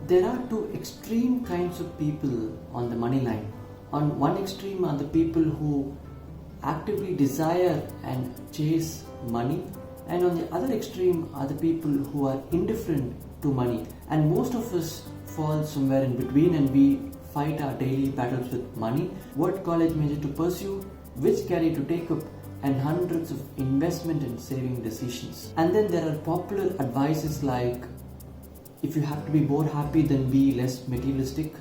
there are two extreme kinds of people on the money line. On one extreme are the people who actively desire and chase money, and on the other extreme are the people who are indifferent to money. And most of us fall somewhere in between, and we fight our daily battles with money. What college major to pursue, which career to take up, and hundreds of investment and saving decisions. And then there are popular advices like, if you have to be more happy, then be less materialistic.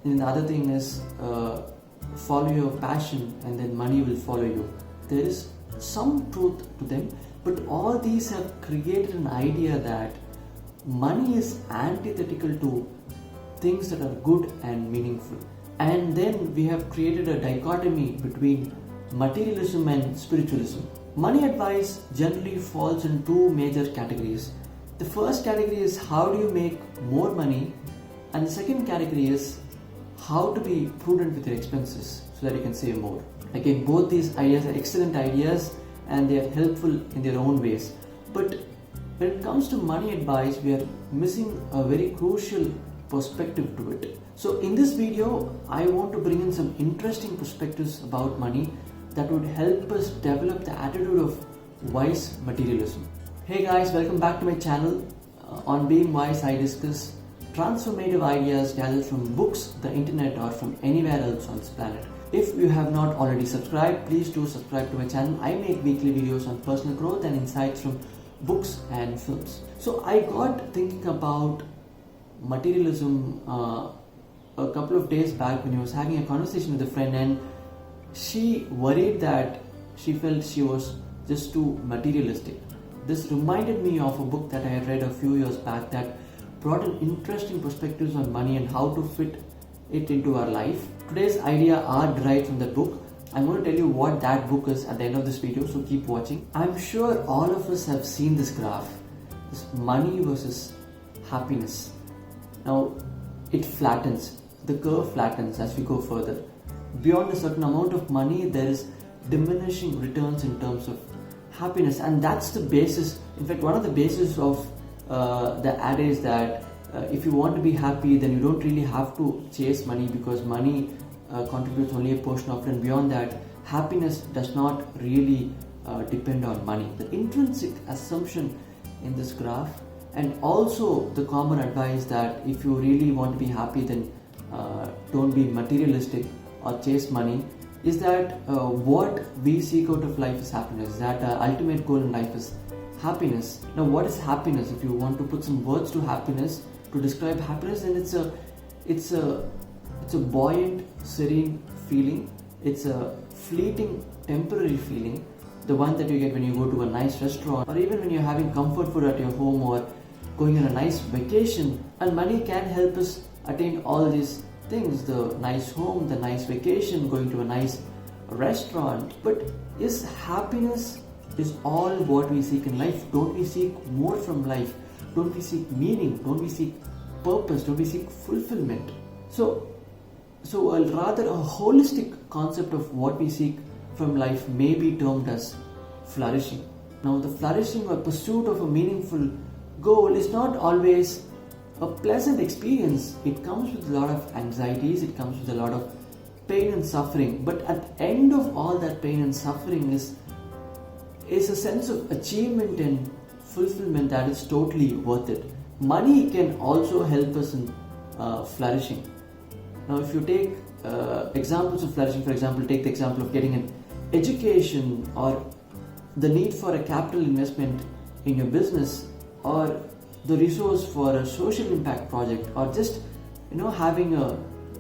And the other thing is, follow your passion and then money will follow you. There is some truth to them, but all these have created an idea that money is antithetical to things that are good and meaningful. And then we have created a dichotomy between materialism and spiritualism. Money advice generally falls in two major categories. The first category is how do you make more money, and the second category is how to be prudent with your expenses so that you can save more. Again, both these ideas are excellent ideas and they are helpful in their own ways. But when it comes to money advice, we are missing a very crucial perspective to it. So in this video, I want to bring in some interesting perspectives about money that would help us develop the attitude of wise materialism. Hey guys, welcome back to my channel. On Being Wise, I discuss transformative ideas gathered from books, the internet, or from anywhere else on this planet. If you have not already subscribed, please do subscribe to my channel. I make weekly videos on personal growth and insights from books and films. So I got thinking about materialism a couple of days back when I was having a conversation with a friend, and she worried that she felt she was just too materialistic. This reminded me of a book that I had read a few years back that brought in interesting perspectives on money and how to fit it into our life. Today's idea are derived from that book. I'm going to tell you what that book is at the end of this video, so keep watching. I'm sure all of us have seen this graph, this money versus happiness. Now it flattens, the curve flattens as we go further. Beyond a certain amount of money, there is diminishing returns in terms of happiness, and that's the basis. In fact, one of the bases of the adage that if you want to be happy, then you don't really have to chase money, because money contributes only a portion of it, and beyond that, happiness does not really depend on money. The intrinsic assumption in this graph, and also the common advice that if you really want to be happy, then don't be materialistic or chase money, is that what we seek out of life is happiness. That ultimate goal in life is happiness. Now, what is happiness? If you want to put some words to happiness, to describe happiness, then it's a buoyant, serene feeling. It's a fleeting, temporary feeling, the one that you get when you go to a nice restaurant, or even when you're having comfort food at your home, or going on a nice vacation. And money can help us attain all these things: the nice home, the nice vacation, going to a nice restaurant. But is happiness is all what we seek in life? Don't we seek more from life? Don't we seek meaning? Don't we seek purpose? Don't we seek fulfillment? So rather a holistic concept of what we seek from life may be termed as flourishing. Now, the flourishing or pursuit of a meaningful goal is not always a pleasant experience. It comes with a lot of anxieties, it comes with a lot of pain and suffering, but at the end of all that pain and suffering is a sense of achievement and fulfillment that is totally worth it. Money can also help us in flourishing. Now, if you take examples of flourishing, for example, take the example of getting an education, or the need for a capital investment in your business, or the resource for a social impact project, or just having a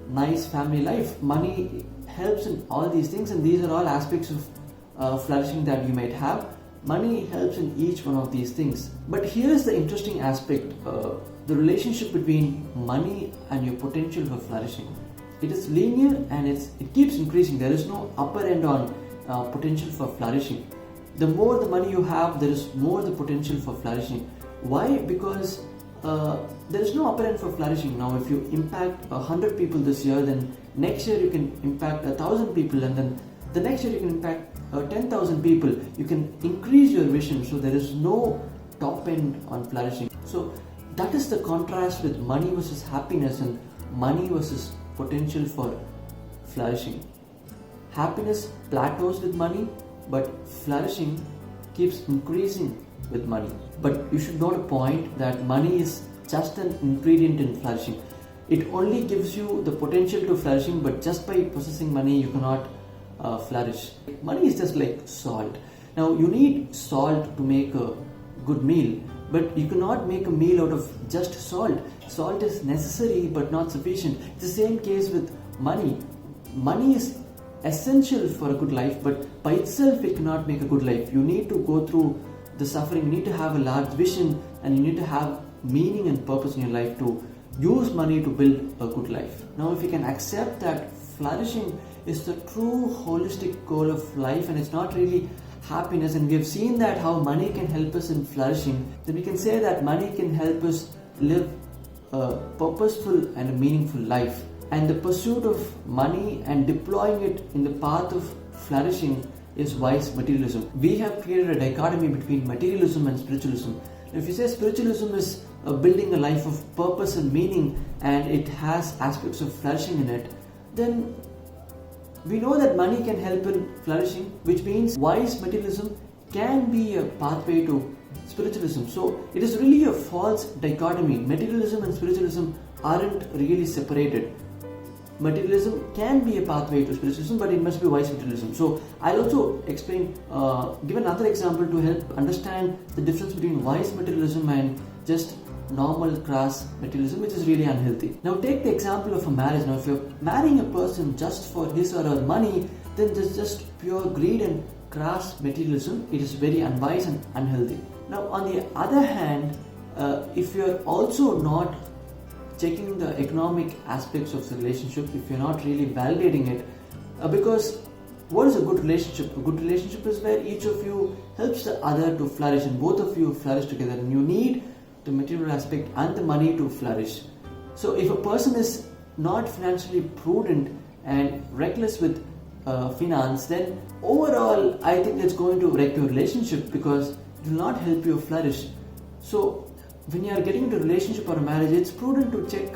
nice family life. Money helps in all these things, and these are all aspects of flourishing that you might have. Money helps in each one of these things. But here is the interesting aspect, the relationship between money and your potential for flourishing. It is linear and it keeps increasing. There is no upper end on potential for flourishing. The more the money you have, there is more the potential for flourishing. Why? Because there is no upper end for flourishing. Now, if you impact 100 people this year, then next year you can impact 1,000 people, and then the next year you can impact 10,000 people. You can increase your vision, so there is no top end on flourishing. So that is the contrast with money versus happiness and money versus potential for flourishing. Happiness plateaus with money, but flourishing keeps increasing with money. But you should note a point that money is just an ingredient in flourishing. It only gives you the potential to flourishing, but just by possessing money you cannot flourish. Money is just like salt. Now you need salt to make a good meal, but you cannot make a meal out of just salt. Salt is necessary but not sufficient. It's the same case with money. Money is essential for a good life, but by itself it cannot make a good life. You need to go through the suffering, you need to have a large vision, and you need to have meaning and purpose in your life to use money to build a good life. Now if you can accept that flourishing is the true holistic goal of life and it's not really happiness, and we have seen that how money can help us in flourishing, then we can say that money can help us live a purposeful and a meaningful life. And the pursuit of money and deploying it in the path of flourishing is wise materialism. We have created a dichotomy between materialism and spiritualism. Now, if you say spiritualism is building a life of purpose and meaning and it has aspects of flourishing in it, then we know that money can help in flourishing, which means wise materialism can be a pathway to spiritualism. So it is really a false dichotomy. Materialism and spiritualism aren't really separated. Materialism can be a pathway to spiritualism, but it must be wise materialism. So I'll also give another example to help understand the difference between wise materialism and just normal crass materialism, which is really unhealthy. Now take the example of a marriage. Now if you're marrying a person just for his or her money, then there's just pure greed and crass materialism. It is very unwise and unhealthy. Now on the other hand, if you're also not checking the economic aspects of the relationship, if you're not really validating it, because what is a good relationship? A good relationship is where each of you helps the other to flourish and both of you flourish together, and you need the material aspect and the money to flourish. So if a person is not financially prudent and reckless with finance, then overall I think it's going to wreck your relationship because it will not help you flourish. So when you are getting into a relationship or a marriage, it's prudent to check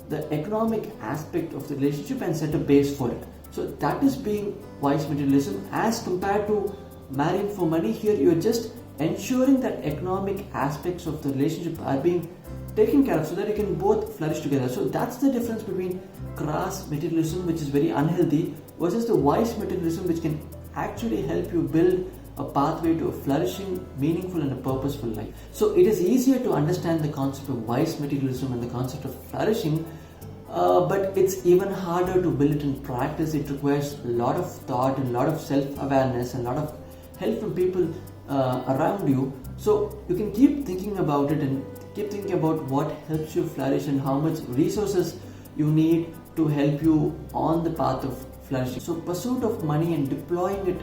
the economic aspect of the relationship and set a base for it. So that is being wise materialism as compared to marrying for money. Here you are just ensuring that economic aspects of the relationship are being taken care of so that you can both flourish together. So that's the difference between crass materialism, which is very unhealthy, versus the wise materialism, which can actually help you build a pathway to a flourishing, meaningful and a purposeful life. So it is easier to understand the concept of wise materialism and the concept of flourishing, but it's even harder to build it in practice. It requires a lot of thought and a lot of self-awareness and a lot of help from people around you. So you can keep thinking about it and keep thinking about what helps you flourish and how much resources you need to help you on the path of flourishing. So pursuit of money and deploying it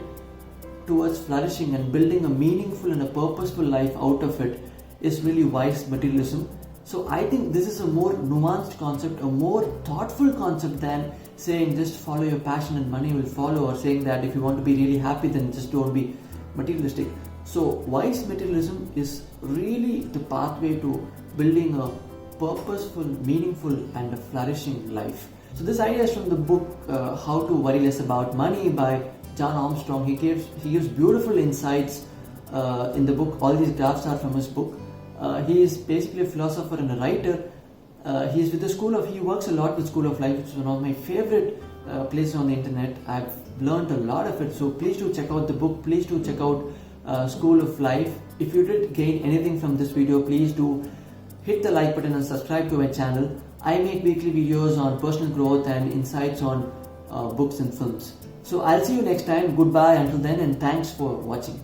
towards flourishing and building a meaningful and a purposeful life out of it is really wise materialism. So I think this is a more nuanced concept, a more thoughtful concept than saying just follow your passion and money will follow, or saying that if you want to be really happy then just don't be materialistic. So wise materialism is really the pathway to building a purposeful, meaningful and a flourishing life. So this idea is from the book How to Worry Less About Money by John Armstrong. He gives beautiful insights in the book. All these drafts are from his book. He is basically a philosopher and a writer. He is with the he works a lot with School of Life, which is one of my favorite places on the internet. I've learned a lot of it. So please do check out the book. Please do check out School of Life. If you did gain anything from this video, please do hit the like button and subscribe to my channel. I make weekly videos on personal growth and insights on books and films. So I'll see you next time. Goodbye until then, and thanks for watching.